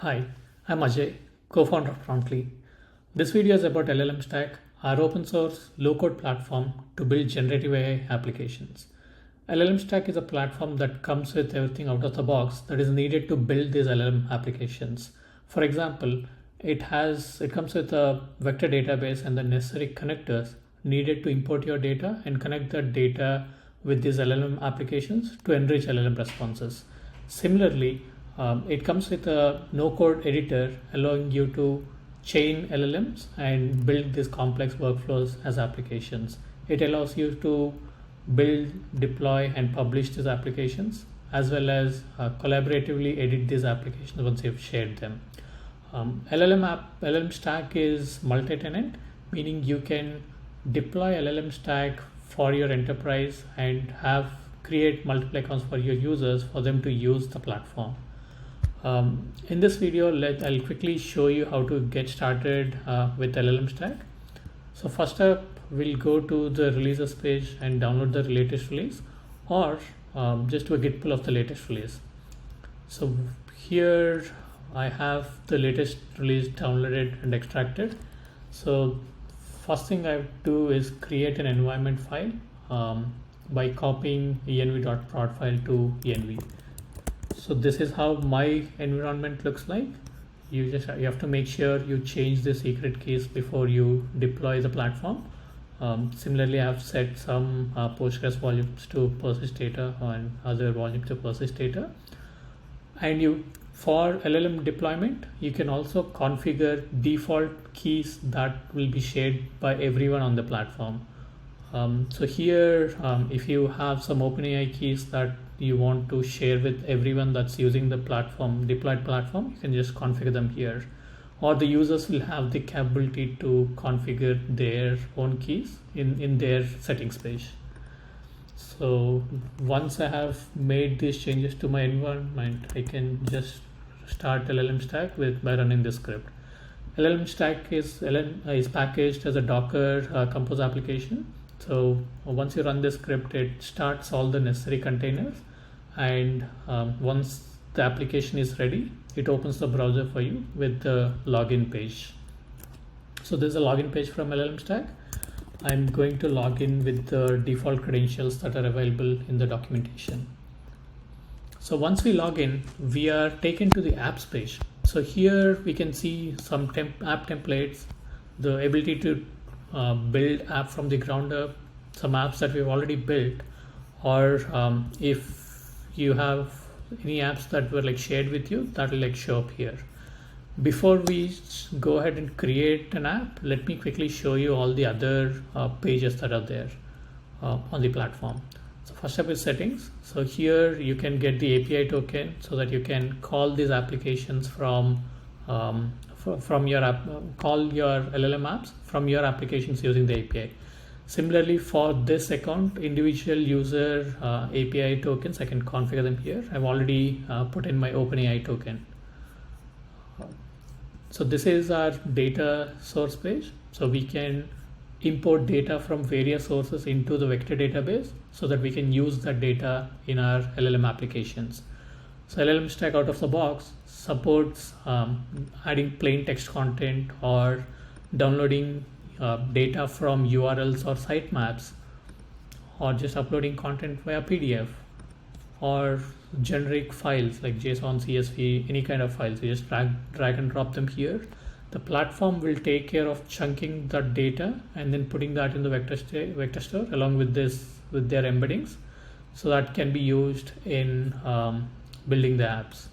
Hi, I'm Ajay, co-founder of Promptly. This video is about LLM Stack, our open source low-code platform to build generative AI applications. LLM Stack is a platform that comes with everything out of the box that is needed to build these LLM applications. For example, it comes with a vector database and the necessary connectors needed to import your data and connect that data with these LLM applications to enrich LLM responses. Similarly, it comes with a no-code editor allowing you to chain LLMs and build these complex workflows as applications. It allows you to build, deploy, and publish these applications, as well as collaboratively edit these applications once you've shared them. LLM Stack is multi-tenant, meaning you can deploy LLM Stack for your enterprise and create multiple accounts for your users for them to use the platform. In this video, I'll quickly show you how to get started with LLM Stack. So first up, we'll go to the releases page and download the latest release, or just do a git pull of the latest release. So here I have the latest release downloaded and extracted. So first thing I do is create an environment file by copying env.prod file to env. So this is how my environment looks like. You have to make sure you change the secret keys before you deploy the platform. Similarly, I have set some Postgres volumes to persist data and other volumes to persist data. And for LLM deployment, you can also configure default keys that will be shared by everyone on the platform. So here, if you have some OpenAI keys that you want to share with everyone that's using the deployed platform, you can just configure them here. Or the users will have the capability to configure their own keys in their settings page. So once I have made these changes to my environment, I can just start LLM Stack by running this script. LLM Stack is packaged as a Docker Compose application. So once you run this script, it starts all the necessary containers, and once the application is ready, it opens the browser for you with the login page. So this is a login page from LLM Stack. I'm going to log in with the default credentials that are available in the documentation. So once we log in, we are taken to the apps page. So here we can see some app templates, the ability to build app from the ground up, some apps that we've already built, or if you have any apps that were shared with you, that will show up here. Before we go ahead and create an app, let me quickly show you all the other pages that are there on the platform. So first up is settings. So here you can get the API token so that you can call these applications from your app, call your LLM apps from your applications using the API. Similarly, for this account, individual user API tokens, I can configure them here. I've already put in my OpenAI token. So this is our data source page. So we can import data from various sources into the vector database so that we can use that data in our LLM applications. So LLM Stack out of the box supports adding plain text content or downloading data from URLs or sitemaps, or just uploading content via PDF, or generic files like JSON, CSV, any kind of files. You just drag and drop them here. The platform will take care of chunking that data and then putting that in the vector store along with their embeddings, so that can be used in building the apps.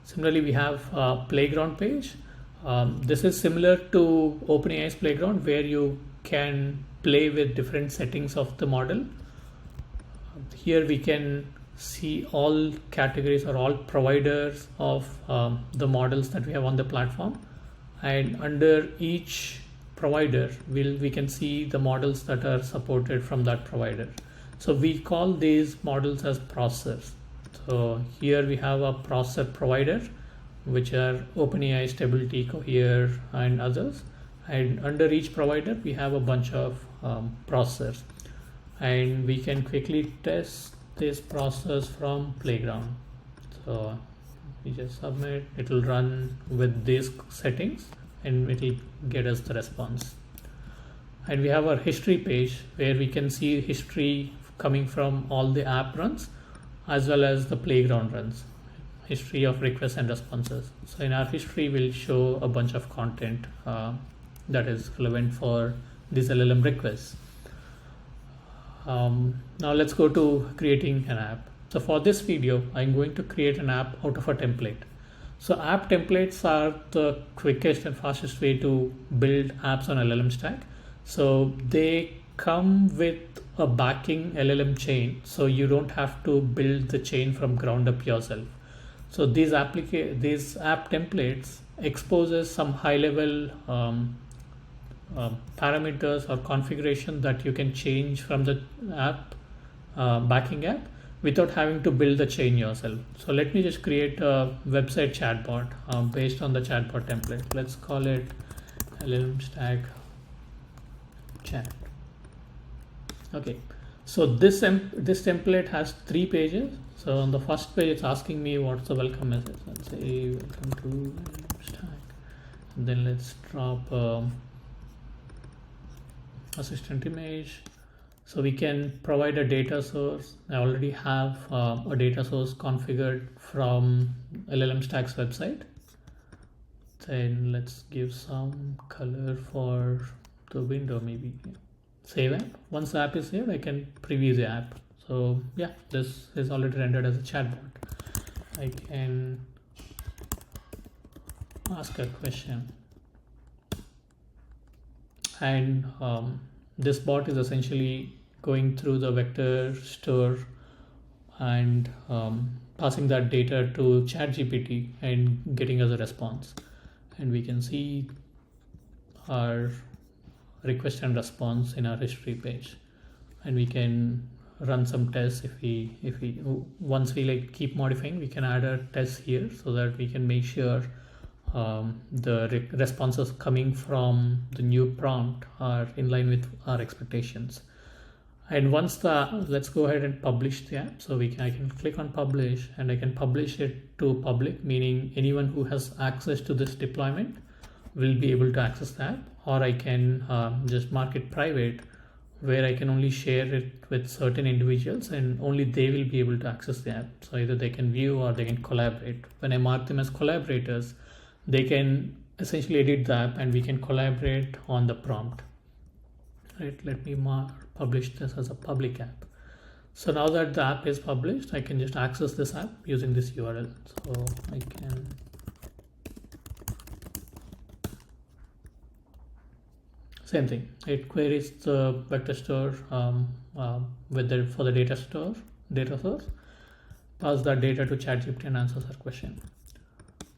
Similarly, we have a playground page. This is similar to OpenAI's playground, where you can play with different settings of the model. Here we can see all categories or all providers of the models that we have on the platform, and under each provider we can see the models that are supported from that provider. So we call these models as processors. So here we have a processor provider, which are OpenAI, Stability, Cohere, and others. And under each provider, we have a bunch of processors. And we can quickly test this process from Playground. So We just submit, it will run with these settings and it will get us the response. And we have our history page where we can see history coming from all the app runs as well as the playground runs, history of requests and responses. So in our history, we'll show a bunch of content that is relevant for these LLM requests. Now let's go to creating an app. So for this video, I'm going to create an app out of a template. So app templates are the quickest and fastest way to build apps on LLM Stack. So they come with a backing LLM chain, so you don't have to build the chain from ground up yourself. So these app templates exposes some high level parameters or configuration that you can change from the app backing app without having to build the chain yourself. So let me just create a website chatbot based on the chatbot template. Let's call it LLM Stack chat. Okay, so this template has 3 pages. So on the first page, it's asking me what's the welcome message. Let's say welcome to LLM Stack. And then let's drop assistant image. So we can provide a data source. I already have a data source configured from LLM Stack's website. Then let's give some color for the window, maybe. Save app. Once the app is saved, I can preview the app. So yeah, this is already rendered as a chatbot. I can ask a question, and this bot is essentially going through the vector store and passing that data to ChatGPT and getting us a response. And we can see our request and response in our history page, and we can run some tests. If we once we like keep modifying, we can add a test here so that we can make sure the responses coming from the new prompt are in line with our expectations. And once let's go ahead and publish the app. So I can click on publish, and I can publish it to public, meaning anyone who has access to this deployment will be able to access the app. Or I can just mark it private, where I can only share it with certain individuals and only they will be able to access the app. So either they can view or they can collaborate. When I mark them as collaborators, they can essentially edit the app and we can collaborate on the prompt. Right, let me publish this as a public app. So now that the app is published, I can just access this app using this URL. So I can same thing. It queries the vector store for the data source, pass that data to ChatGPT and answers our question.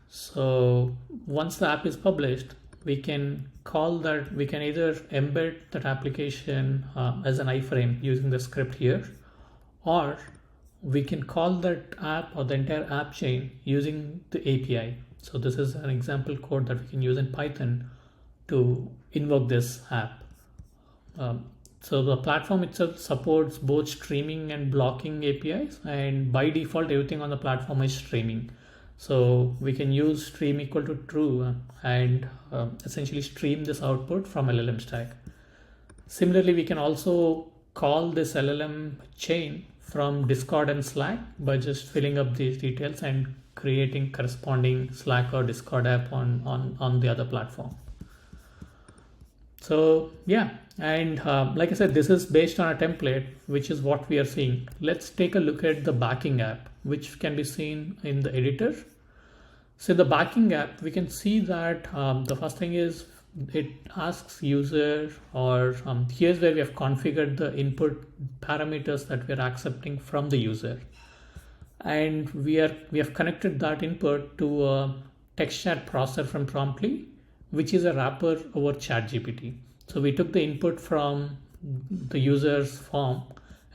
So once the app is published, we can call that. We can either embed that application as an iframe using the script here, or we can call that app or the entire app chain using the API. So this is an example code that we can use in Python to invoke this app. So the platform itself supports both streaming and blocking APIs, and by default everything on the platform is streaming. So we can use stream equal to true and essentially stream this output from LLM Stack. Similarly, we can also call this LLM chain from Discord and Slack by just filling up these details and creating corresponding Slack or Discord app on the other platform. So yeah, and like I said, this is based on a template, which is what we are seeing. Let's take a look at the backing app, which can be seen in the editor. So the backing app, we can see that the first thing is it asks user, or here's where we have configured the input parameters that we are accepting from the user. And we have connected that input to a text chat processor from Promptly, which is a wrapper over ChatGPT. So we took the input from the user's form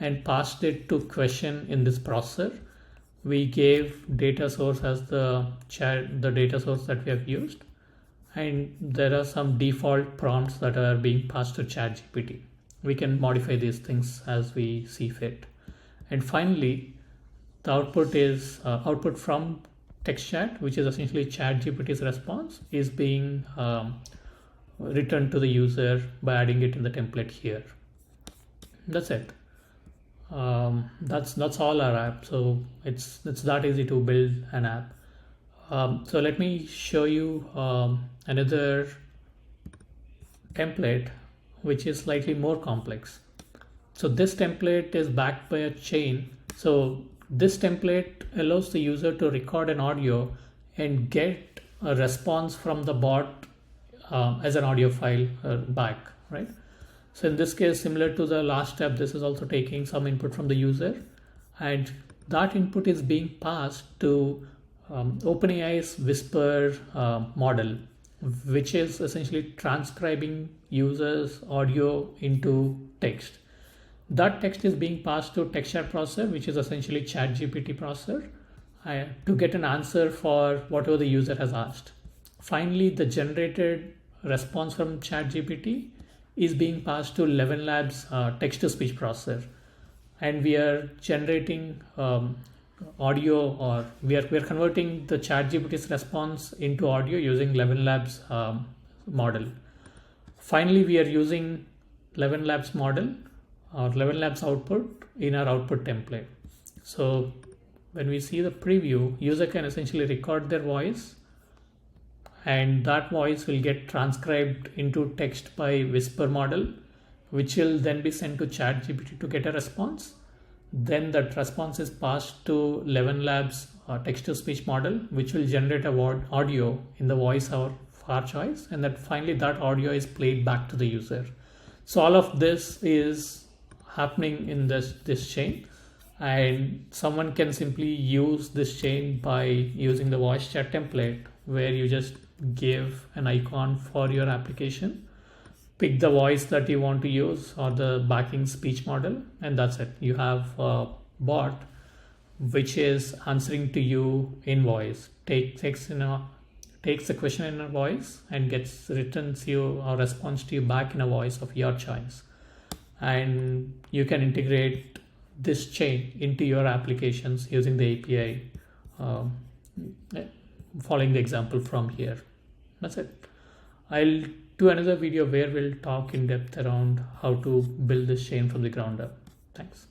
and passed it to question in this processor. We gave data source as the data source that we have used, and there are some default prompts that are being passed to ChatGPT. We can modify these things as we see fit. And finally, the output is output from text chat, which is essentially ChatGPT's response, is being returned to the user by adding it in the template here. That's it. That's all our app. So it's that easy to build an app. So let me show you another template which is slightly more complex. So this template is backed by a chain. So this template allows the user to record an audio and get a response from the bot as an audio file back, right? So in this case, similar to the last step, this is also taking some input from the user, and that input is being passed to OpenAI's Whisper model, which is essentially transcribing users' audio into text. That text is being passed to text chat processor, which is essentially ChatGPT processor, to get an answer for whatever the user has asked. Finally, the generated response from ChatGPT is being passed to ElevenLabs text-to-speech processor, and we are generating audio, or we are converting the ChatGPT's response into audio using ElevenLabs model. Finally, we are using ElevenLabs model or ElevenLabs output in our output template. So when we see the preview, user can essentially record their voice, and that voice will get transcribed into text by Whisper model, which will then be sent to ChatGPT to get a response. Then that response is passed to ElevenLabs text-to-speech model, which will generate a audio in the voice of our choice, and then finally that audio is played back to the user. So all of this is happening in this chain, and someone can simply use this chain by using the voice chat template, where you just give an icon for your application, pick the voice that you want to use or the backing speech model, and that's it. You have a bot which is answering to you in voice, takes the question in a voice and returns you a response to you back in a voice of your choice. And you can integrate this chain into your applications using the API, following the example from here. That's it. I'll do another video where we'll talk in depth around how to build this chain from the ground up. Thanks.